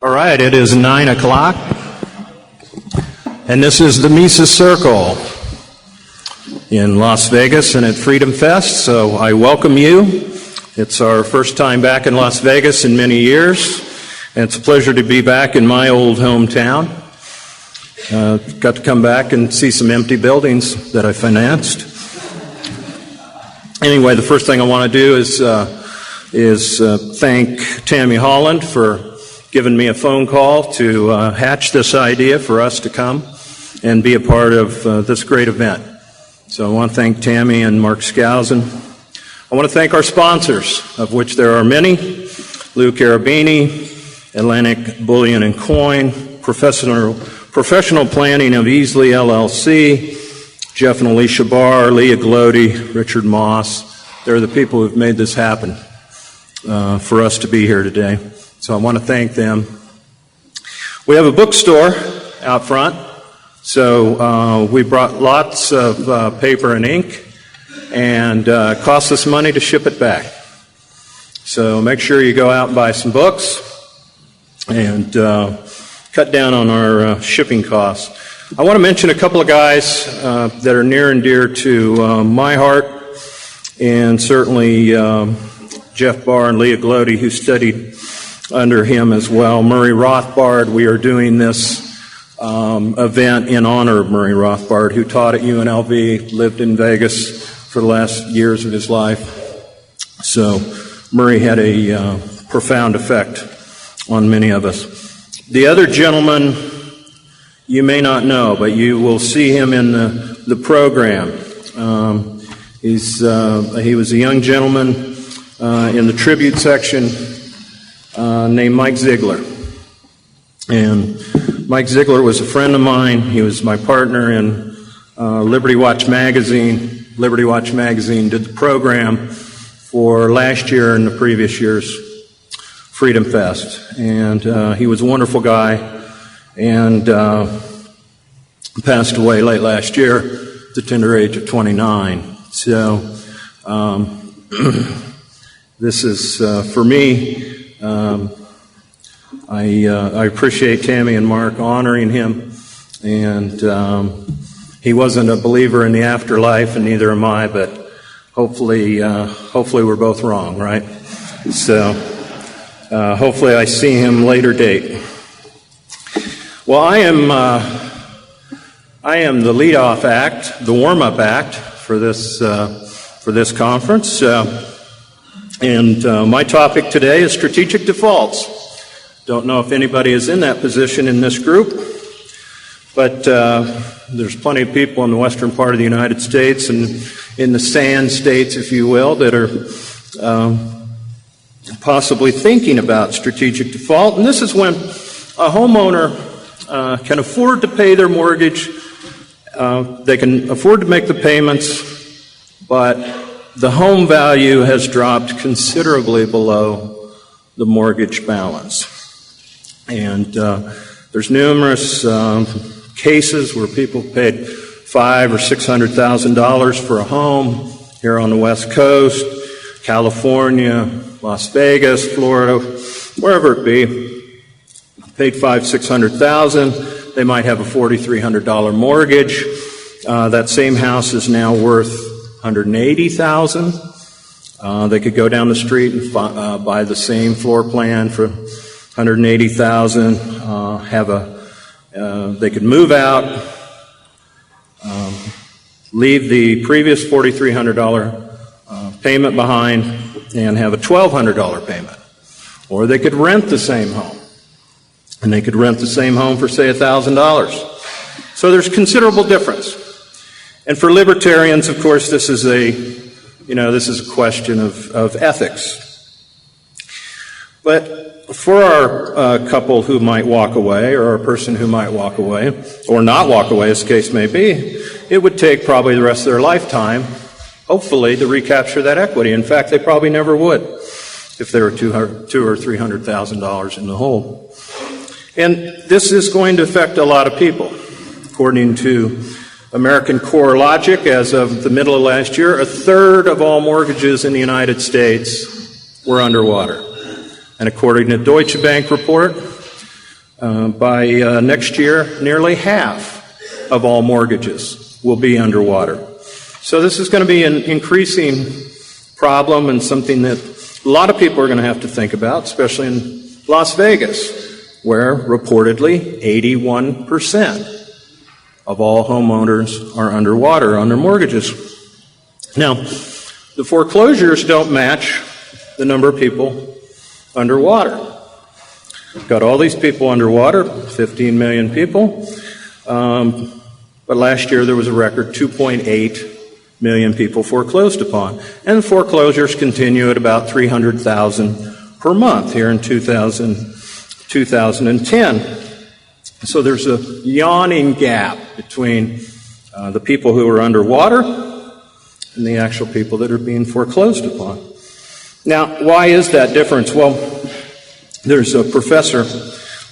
All right, it is 9 o'clock, and this is the Mises Circle in Las Vegas and at Freedom Fest, so I welcome you. It's our first time back in Las Vegas in many years, and it's a pleasure to be back in my old hometown. Got to come back and see some empty buildings that I financed. Anyway, the first thing I want to do is thank Tammy Holland for given me a phone call to hatch this idea for us to come and be a part of this great event. So I want to thank Tammy and Mark Skousen. I want to thank our sponsors, of which there are many: Lou Carabini, Atlantic Bullion and Coin, Professional Planning of Easley LLC, Jeff and Alicia Barr, Leah Glody, Richard Moss. They're the people who've made this happen for us to be here today. So I want to thank them. We have a bookstore out front, so we brought lots of paper and ink, and it costs us money to ship it back. So make sure you go out and buy some books and cut down on our shipping costs. I want to mention a couple of guys that are near and dear to my heart, and certainly Jeff Barr and Leah Glody, who studied under him as well. Murray Rothbard, we are doing this event in honor of Murray Rothbard, who taught at UNLV, lived in Vegas for the last years of his life. So Murray had a profound effect on many of us. The other gentleman you may not know, but you will see him in the program. He was a young gentleman in the tribute section named Mike Ziegler. And Mike Ziegler was a friend of mine. He was my partner in Liberty Watch Magazine. Liberty Watch Magazine did the program for last year and the previous year's Freedom Fest. And he was a wonderful guy, and passed away late last year at the tender age of 29. So this is, for me, I appreciate Tammy and Mark honoring him, and he wasn't a believer in the afterlife, and neither am I, but hopefully we're both wrong, right? So hopefully I see him later date. Well, I am the lead-off act, the warm-up act for this conference. And my topic today is strategic defaults. Don't know if anybody is in that position in this group, but there's plenty of people in the western part of the United States and in the sand states, if you will, that are possibly thinking about strategic default. And this is when a homeowner can afford to pay their mortgage, they can afford to make the payments, but the home value has dropped considerably below the mortgage balance. And there's numerous cases where people paid $500,000 or $600,000 for a home here on the West Coast, California, Las Vegas, Florida, wherever it be. Paid $500,000, $600,000. They might have a $4,300 mortgage. That same house is now worth $180,000. They could go down the street and buy the same floor plan for $180,000. They could move out, leave the previous $4,300 payment behind, and have a $1,200 payment. Or they could rent the same home, and they could rent the same home for, say, $1,000. So there's considerable difference. And for libertarians, of course, this is a question of ethics. But for our couple who might walk away, or a person who might walk away, or not walk away, as the case may be, it would take probably the rest of their lifetime, hopefully, to recapture that equity. In fact, they probably never would if they were $200,000 or $300,000 in the hole. And this is going to affect a lot of people. According to American Core Logic, as of the middle of last year, a third of all mortgages in the United States were underwater. And according to Deutsche Bank report, By next year, nearly half of all mortgages will be underwater. So this is going to be an increasing problem and something that a lot of people are going to have to think about, especially in Las Vegas, where reportedly 81% of all homeowners are underwater on their mortgages. Now, the foreclosures don't match the number of people underwater. Got all these people underwater, 15 million people, but last year there was a record 2.8 million people foreclosed upon. And foreclosures continue at about 300,000 per month here in 2010. So there's a yawning gap between the people who are underwater and the actual people that are being foreclosed upon. Now, why is that difference? Well, there's a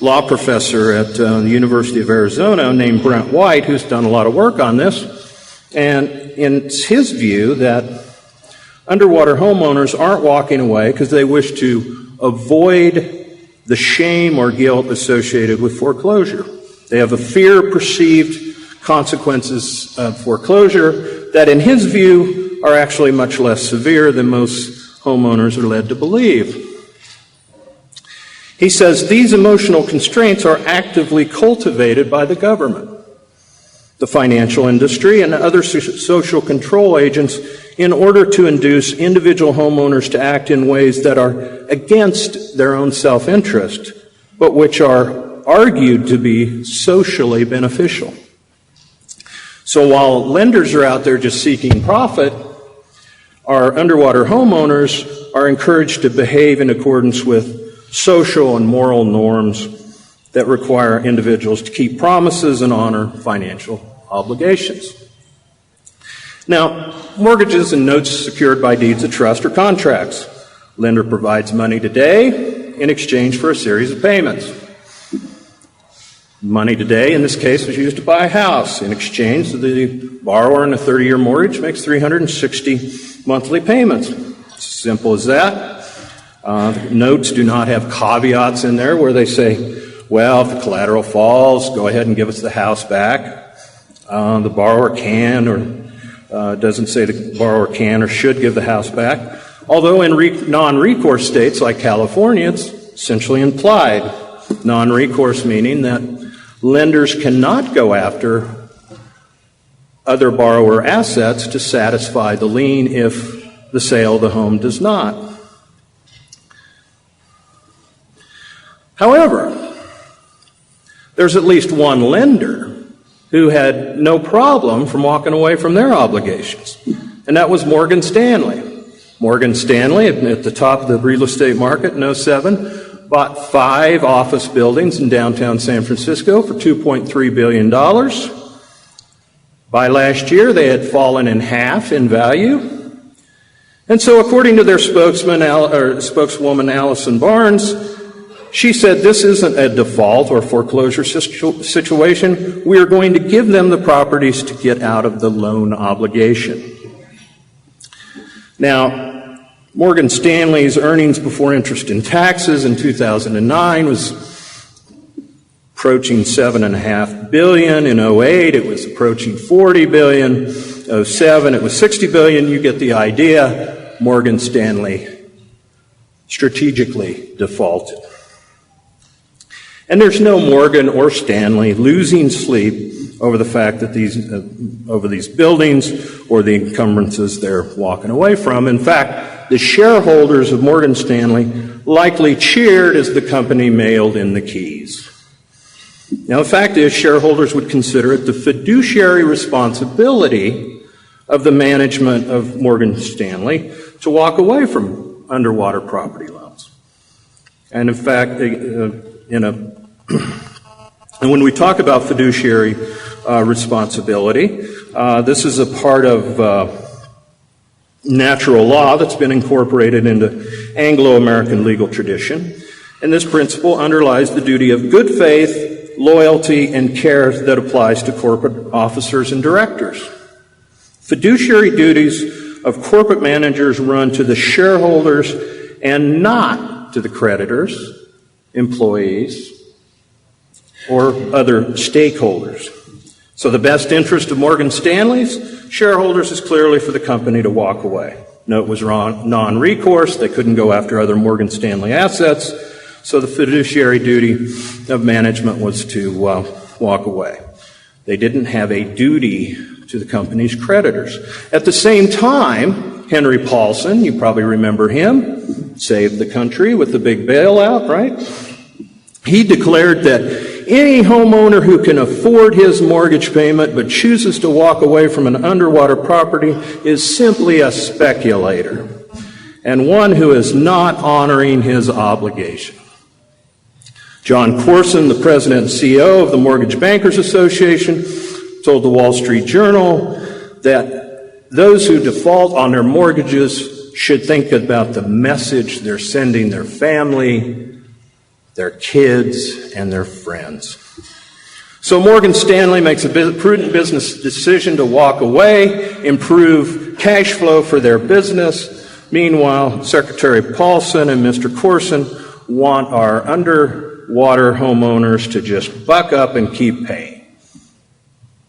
law professor at the University of Arizona named Brent White who's done a lot of work on this. And it's his view that underwater homeowners aren't walking away because they wish to avoid the shame or guilt associated with foreclosure. They have a fear of perceived consequences of foreclosure that, in his view, are actually much less severe than most homeowners are led to believe. He says these emotional constraints are actively cultivated by the government, the financial industry, and other social control agents in order to induce individual homeowners to act in ways that are against their own self-interest, but which are argued to be socially beneficial. So while lenders are out there just seeking profit, our underwater homeowners are encouraged to behave in accordance with social and moral norms that require individuals to keep promises and honor financial obligations. Now, mortgages and notes secured by deeds of trust or contracts. Lender provides money today in exchange for a series of payments. Money today, in this case, was used to buy a house. In exchange, the borrower in a 30-year mortgage makes 360 monthly payments. It's as simple as that. Notes do not have caveats in there where they say, well, if the collateral falls, go ahead and give us the house back. The borrower can or doesn't say the borrower can or should give the house back. Although in non-recourse states like California, it's essentially implied. Non-recourse meaning that lenders cannot go after other borrower assets to satisfy the lien if the sale of the home does not. However, there's at least one lender who had no problem from walking away from their obligations, and that was Morgan Stanley. Morgan Stanley, at the top of the real estate market in 2007, bought 5 office buildings in downtown San Francisco for $2.3 billion. By last year, they had fallen in half in value. And so according to their spokeswoman, Allison Barnes, she said this isn't a default or foreclosure situation. We are going to give them the properties to get out of the loan obligation. Now, Morgan Stanley's earnings before interest and taxes in 2009 was approaching $7.5 billion. In 2008, it was approaching $40 billion. 2007, it was $60 billion. You get the idea. Morgan Stanley strategically defaulted. And there's no Morgan or Stanley losing sleep over the fact that over these buildings or the encumbrances they're walking away from. In fact, the shareholders of Morgan Stanley likely cheered as the company mailed in the keys. Now, the fact is, shareholders would consider it the fiduciary responsibility of the management of Morgan Stanley to walk away from underwater property loans. And in fact, and when we talk about fiduciary responsibility, this is a part of natural law that's been incorporated into Anglo-American legal tradition. And this principle underlies the duty of good faith, loyalty, and care that applies to corporate officers and directors. Fiduciary duties of corporate managers run to the shareholders and not to the creditors, employees, or other stakeholders. So the best interest of Morgan Stanley's shareholders is clearly for the company to walk away. Note was non-recourse. They couldn't go after other Morgan Stanley assets, so the fiduciary duty of management was to walk away. They didn't have a duty to the company's creditors. At the same time, Henry Paulson, you probably remember him, saved the country with the big bailout, right? He declared that any homeowner who can afford his mortgage payment but chooses to walk away from an underwater property is simply a speculator and one who is not honoring his obligation. John Corson, the president and CEO of the Mortgage Bankers Association, told the Wall Street Journal that those who default on their mortgages should think about the message they're sending their family, their kids, and their friends. So Morgan Stanley makes a prudent business decision to walk away, improve cash flow for their business. Meanwhile, Secretary Paulson and Mr. Corson want our underwater homeowners to just buck up and keep paying.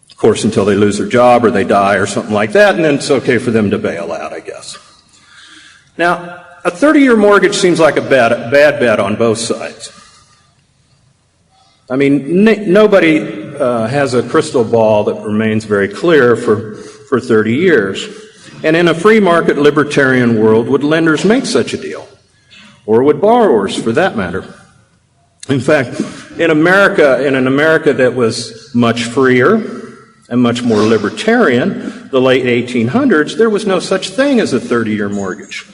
Of course, until they lose their job or they die or something like that, and then it's okay for them to bail out, I guess. Now, a 30-year mortgage seems like a bad bet on both sides. I mean, nobody has a crystal ball that remains very clear for 30 years. And in a free market libertarian world, would lenders make such a deal? Or would borrowers, for that matter? In fact, in an America that was much freer and much more libertarian, the late 1800s, there was no such thing as a 30-year mortgage.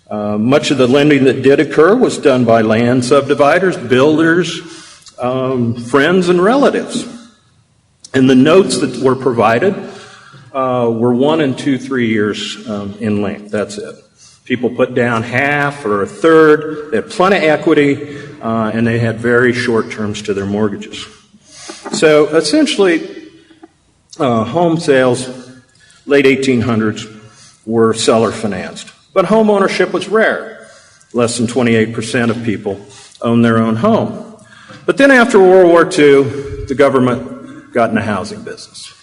Much of the lending that did occur was done by land subdividers, builders, friends, and relatives. And the notes that were provided were 1 and 2, 3 years in length. That's it. People put down half or a third. They had plenty of equity, and they had very short terms to their mortgages. So essentially, home sales, late 1800s, were seller financed. But home ownership was rare. Less than 28% of people owned their own home. But then after World War II, the government got in the housing business.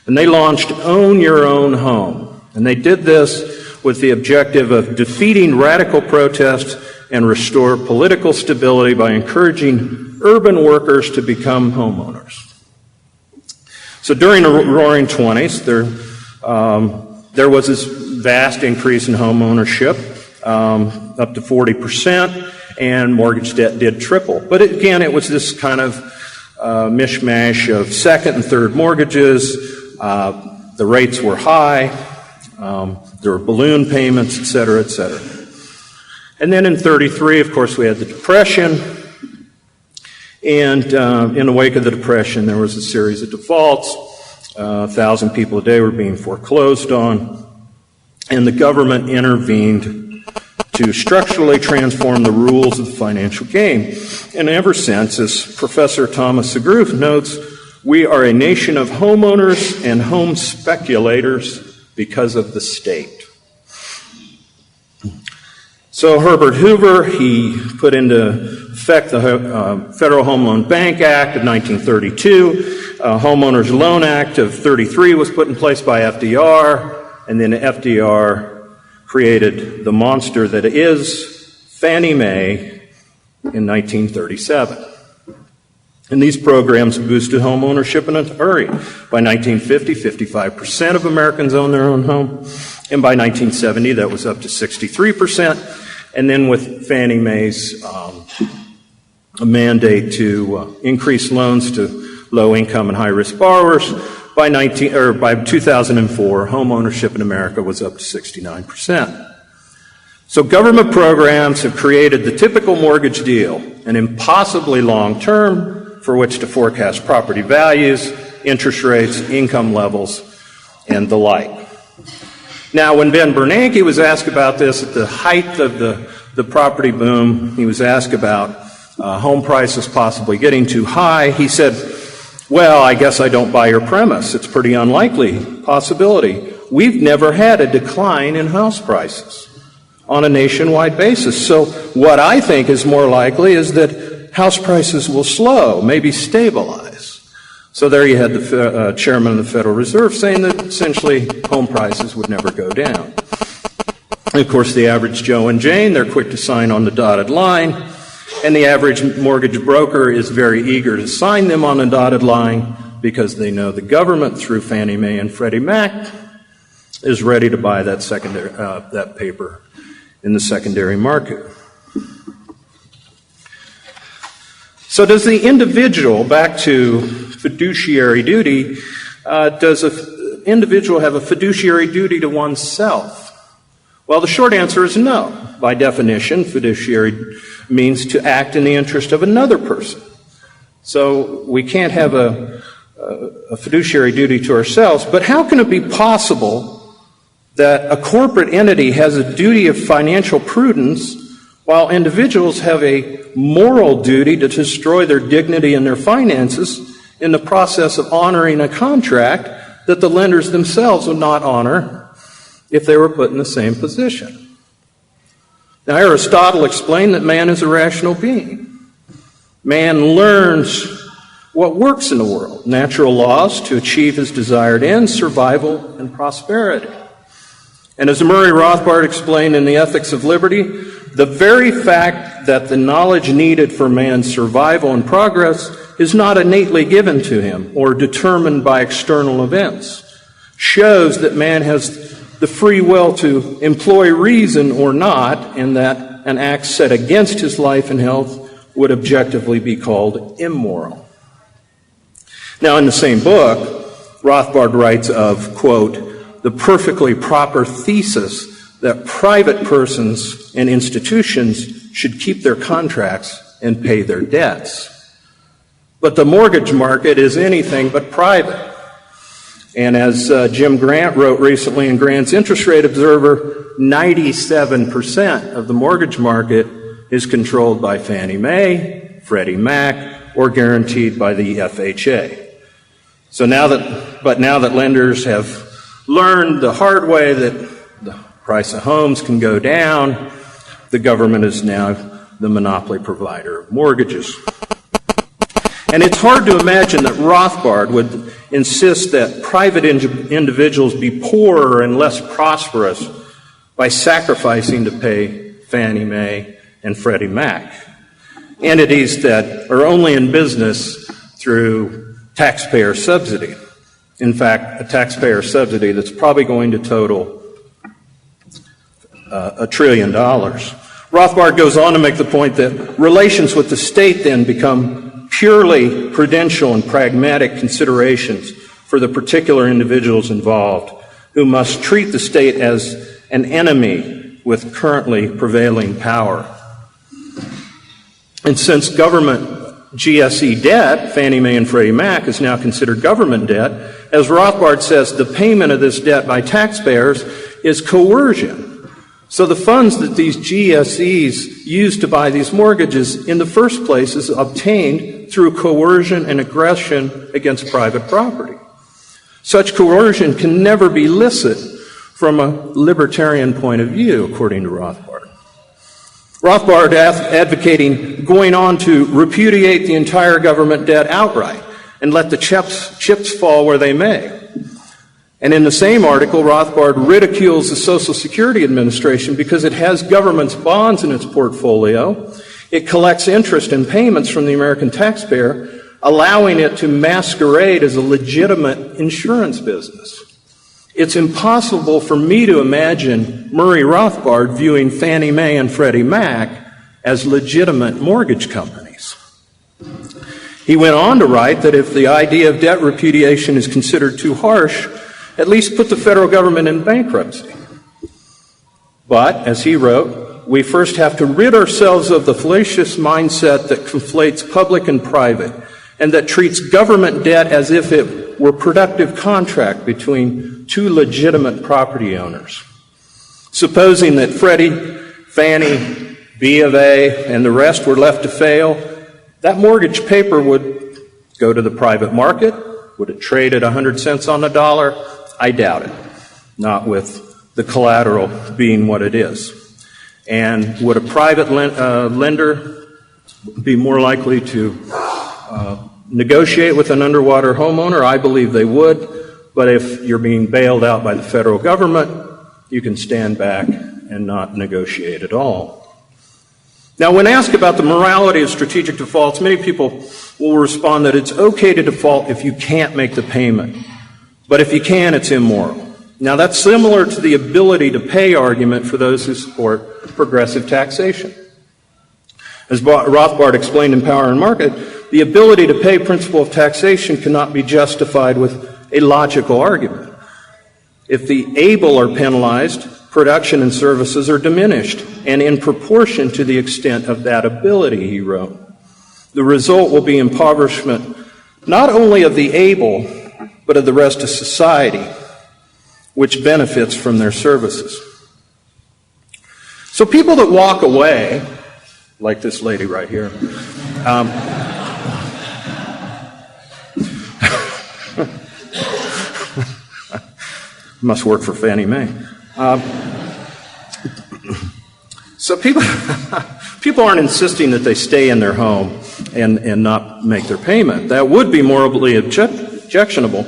And they launched Own Your Own Home. And they did this with the objective of defeating radical protest and restore political stability by encouraging urban workers to become homeowners. So during the Roaring '20s, there was this vast increase in home ownership, up to 40%, and mortgage debt did triple. But again, it was this kind of mishmash of second and third mortgages. The rates were high. There were balloon payments, et cetera, et cetera. And then in '33, of course, we had the Depression. And in the wake of the Depression, there was a series of defaults. 1,000 people a day were being foreclosed on. And the government intervened to structurally transform the rules of the financial game. And ever since, as Professor Thomas Segrove notes, we are a nation of homeowners and home speculators because of the state. So Herbert Hoover, he put into effect the Federal Home Loan Bank Act of 1932. Homeowners Loan Act of 33 was put in place by FDR, and then FDR created the monster that is Fannie Mae in 1937. And these programs boosted home ownership in a hurry. By 1950, 55% of Americans owned their own home. And by 1970, that was up to 63%. And then with Fannie Mae's a mandate to increase loans to low-income and high-risk borrowers, by 2004, home ownership in America was up to 69%. So government programs have created the typical mortgage deal, an impossibly long term for which to forecast property values, interest rates, income levels, and the like. Now, when Ben Bernanke was asked about this at the height of the property boom, he was asked about home prices possibly getting too high. He said, well, I guess I don't buy your premise. It's pretty unlikely possibility. We've never had a decline in house prices on a nationwide basis. So what I think is more likely is that house prices will slow, maybe stabilize. So there you had the chairman of the Federal Reserve saying that essentially home prices would never go down. And of course, the average Joe and Jane, they're quick to sign on the dotted line, and the average mortgage broker is very eager to sign them on the dotted line because they know the government, through Fannie Mae and Freddie Mac, is ready to buy that that paper in the secondary market. So does the individual, back to fiduciary duty, does an individual have a fiduciary duty to oneself? Well, the short answer is no. By definition, fiduciary means to act in the interest of another person. So we can't have a fiduciary duty to ourselves, but how can it be possible that a corporate entity has a duty of financial prudence while individuals have a moral duty to destroy their dignity and their finances in the process of honoring a contract that the lenders themselves would not honor if they were put in the same position? Now, Aristotle explained that man is a rational being. Man learns what works in the world, natural laws to achieve his desired ends, survival and prosperity. And as Murray Rothbard explained in The Ethics of Liberty, the very fact that the knowledge needed for man's survival and progress is not innately given to him or determined by external events shows that man has the free will to employ reason or not, and that an act set against his life and health would objectively be called immoral. Now, in the same book, Rothbard writes of, quote, the perfectly proper thesis that private persons and institutions should keep their contracts and pay their debts. But the mortgage market is anything but private. And as Jim Grant wrote recently in Grant's Interest Rate Observer, 97% of the mortgage market is controlled by Fannie Mae, Freddie Mac, or guaranteed by the FHA. So now that lenders have learned the hard way that the price of homes can go down, the government is now the monopoly provider of mortgages. And it's hard to imagine that Rothbard would insist that private individuals be poorer and less prosperous by sacrificing to pay Fannie Mae and Freddie Mac, entities that are only in business through taxpayer subsidy. In fact, a taxpayer subsidy that's probably going to total $1 trillion. Rothbard goes on to make the point that relations with the state then become purely prudential and pragmatic considerations for the particular individuals involved, who must treat the state as an enemy with currently prevailing power. And since government GSE debt, Fannie Mae and Freddie Mac, is now considered government debt, as Rothbard says, the payment of this debt by taxpayers is coercion. So the funds that these GSEs use to buy these mortgages in the first place is obtained through coercion and aggression against private property. Such coercion can never be licit from a libertarian point of view, according to Rothbard. Rothbard advocating going on to repudiate the entire government debt outright and let the chips fall where they may. And in the same article, Rothbard ridicules the Social Security Administration because it has government's bonds in its portfolio. It collects interest and payments from the American taxpayer, allowing it to masquerade as a legitimate insurance business. It's impossible for me to imagine Murray Rothbard viewing Fannie Mae and Freddie Mac as legitimate mortgage companies. He went on to write that if the idea of debt repudiation is considered too harsh, at least put the federal government in bankruptcy. But, as he wrote, we first have to rid ourselves of the fallacious mindset that conflates public and private, and that treats government debt as if it were productive contract between two legitimate property owners. Supposing that Freddie, Fannie, B of A, and the rest were left to fail, that mortgage paper would go to the private market. Would it trade at 100 cents on the dollar? I doubt it, not with the collateral being what it is. And would a private lender be more likely to negotiate with an underwater homeowner? I believe they would. But if you're being bailed out by the federal government, you can stand back and not negotiate at all. Now, when asked about the morality of strategic defaults, many people will respond that it's okay to default if you can't make the payment. But if you can, it's immoral. Now, that's similar to the ability to pay argument for those who support progressive taxation. As Rothbard explained in Power and Market, the ability to pay principle of taxation cannot be justified with a logical argument. If the able are penalized, production and services are diminished, and in proportion to the extent of that ability, he wrote. The result will be impoverishment not only of the able, but of the rest of society, which benefits from their services. So people that walk away, like this lady right here, must work for Fannie Mae. So people aren't insisting that they stay in their home and not make their payment. That would be morally objectionable.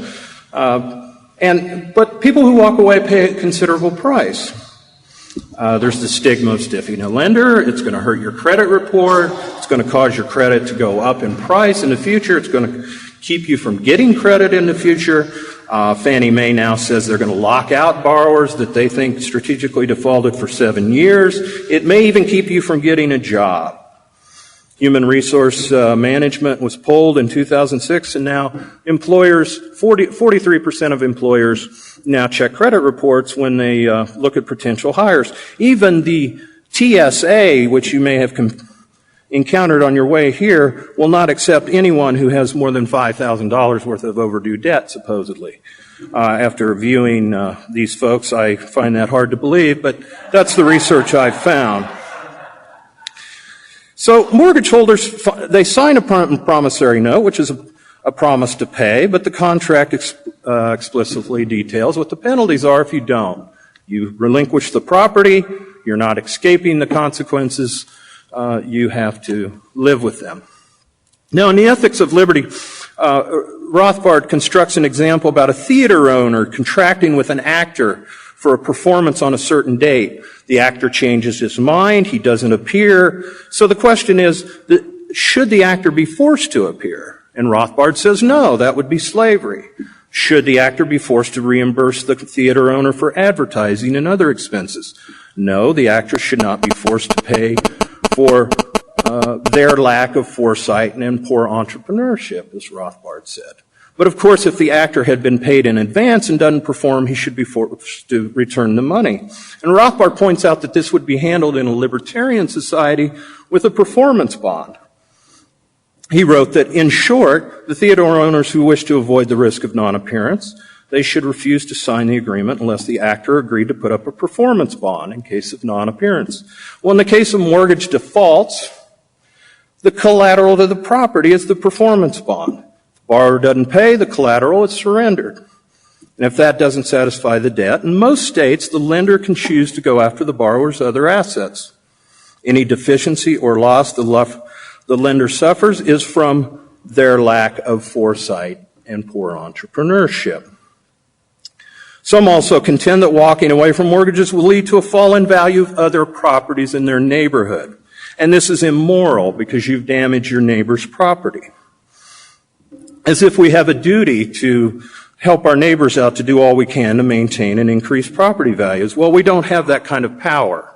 But people who walk away pay a considerable price. There's the stigma of stiffing a lender. It's going to hurt your credit report. It's going to cause your credit to go up in price in the future. It's going to keep you from getting credit in the future. Fannie Mae now says they're going to lock out borrowers that they think strategically defaulted for 7 years. It may even keep you from getting a job. Human resource management was polled in 2006, and now employers, 43% of employers now check credit reports when they look at potential hires. Even the TSA, which you may have encountered on your way here, will not accept anyone who has more than $5,000 worth of overdue debt, supposedly. After reviewing these folks, I find that hard to believe, but that's the research I've found. So mortgage holders, they sign a promissory note, which is a promise to pay, but the contract explicitly details what the penalties are if you don't. You relinquish the property, you're not escaping the consequences, you have to live with them. Now, in the Ethics of Liberty, Rothbard constructs an example about a theater owner contracting with an actor for a performance on a certain date. The actor changes his mind, he doesn't appear. So the question is, should the actor be forced to appear? And Rothbard says no, that would be slavery. Should the actor be forced to reimburse the theater owner for advertising and other expenses? No, the actor should not be forced to pay for their lack of foresight and poor entrepreneurship, as Rothbard said. But of course, if the actor had been paid in advance and doesn't perform, he should be forced to return the money. And Rothbard points out that this would be handled in a libertarian society with a performance bond. He wrote that, in short, the theater owners who wish to avoid the risk of non-appearance, they should refuse to sign the agreement unless the actor agreed to put up a performance bond in case of non-appearance. Well, in the case of mortgage defaults, the collateral to the property is the performance bond. If the borrower doesn't pay, the collateral is surrendered. And if that doesn't satisfy the debt, in most states, the lender can choose to go after the borrower's other assets. Any deficiency or loss the lender suffers is from their lack of foresight and poor entrepreneurship. Some also contend that walking away from mortgages will lead to a fall in value of other properties in their neighborhood. And this is immoral because you've damaged your neighbor's property. As if we have a duty to help our neighbors out to do all we can to maintain and increase property values. Well, we don't have that kind of power.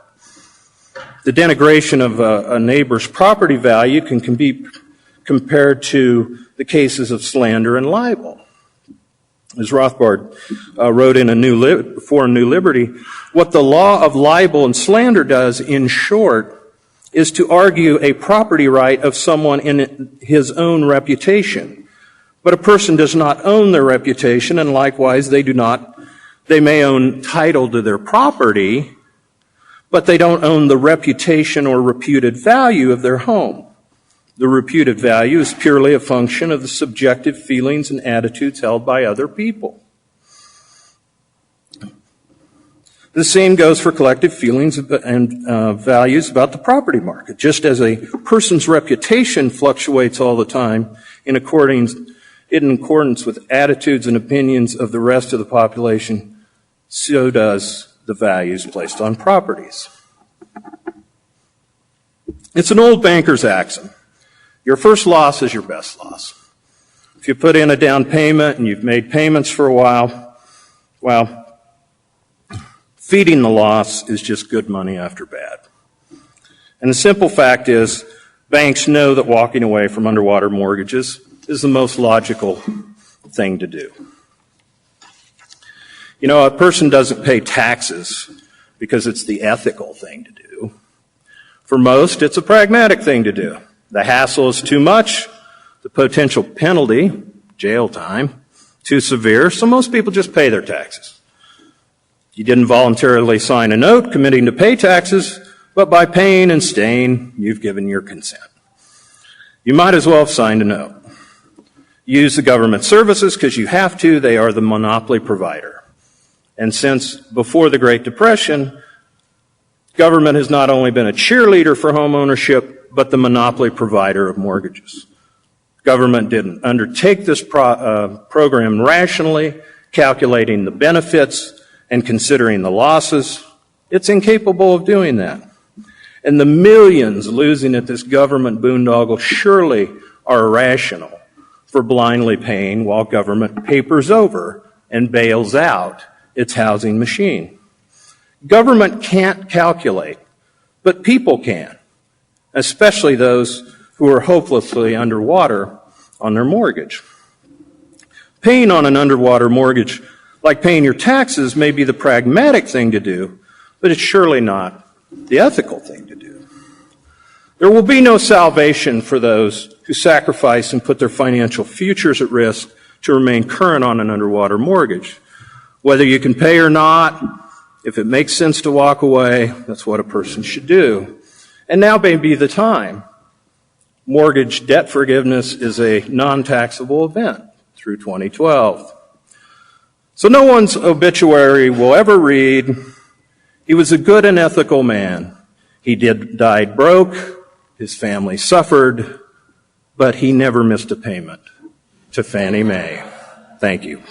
The denigration of a neighbor's property value can be compared to the cases of slander and libel. As Rothbard wrote in For New Liberty, what the law of libel and slander does, in short, is to argue a property right of someone in his own reputation. But a person does not own their reputation, and likewise they may own title to their property, but they don't own the reputation or reputed value of their home. The reputed value is purely a function of the subjective feelings and attitudes held by other people. The same goes for collective feelings and values about the property market. Just as a person's reputation fluctuates all the time in accordance with attitudes and opinions of the rest of the population, so does the values placed on properties. It's an old banker's axiom. Your first loss is your best loss. If you put in a down payment and you've made payments for a while, well, feeding the loss is just good money after bad. And the simple fact is, banks know that walking away from underwater mortgages is the most logical thing to do. You know, a person doesn't pay taxes because it's the ethical thing to do. For most, it's a pragmatic thing to do. The hassle is too much, the potential penalty, jail time, too severe, so most people just pay their taxes. You didn't voluntarily sign a note committing to pay taxes, but by paying and staying, you've given your consent. You might as well have signed a note. Use the government services because you have to. They are the monopoly provider. And since before the Great Depression, government has not only been a cheerleader for home ownership, but the monopoly provider of mortgages. Government didn't undertake this program rationally, calculating the benefits and considering the losses. It's incapable of doing that. And the millions losing at this government boondoggle surely are irrational for blindly paying while government papers over and bails out its housing machine. Government can't calculate, but people can, especially those who are hopelessly underwater on their mortgage. Paying on an underwater mortgage, like paying your taxes, may be the pragmatic thing to do, but it's surely not the ethical thing to do. There will be no salvation for those who sacrifice and put their financial futures at risk to remain current on an underwater mortgage. Whether you can pay or not, if it makes sense to walk away, that's what a person should do. And now may be the time. Mortgage debt forgiveness is a non-taxable event through 2012. So no one's obituary will ever read, he was a good and ethical man. He died broke, his family suffered, but he never missed a payment to Fannie Mae. Thank you.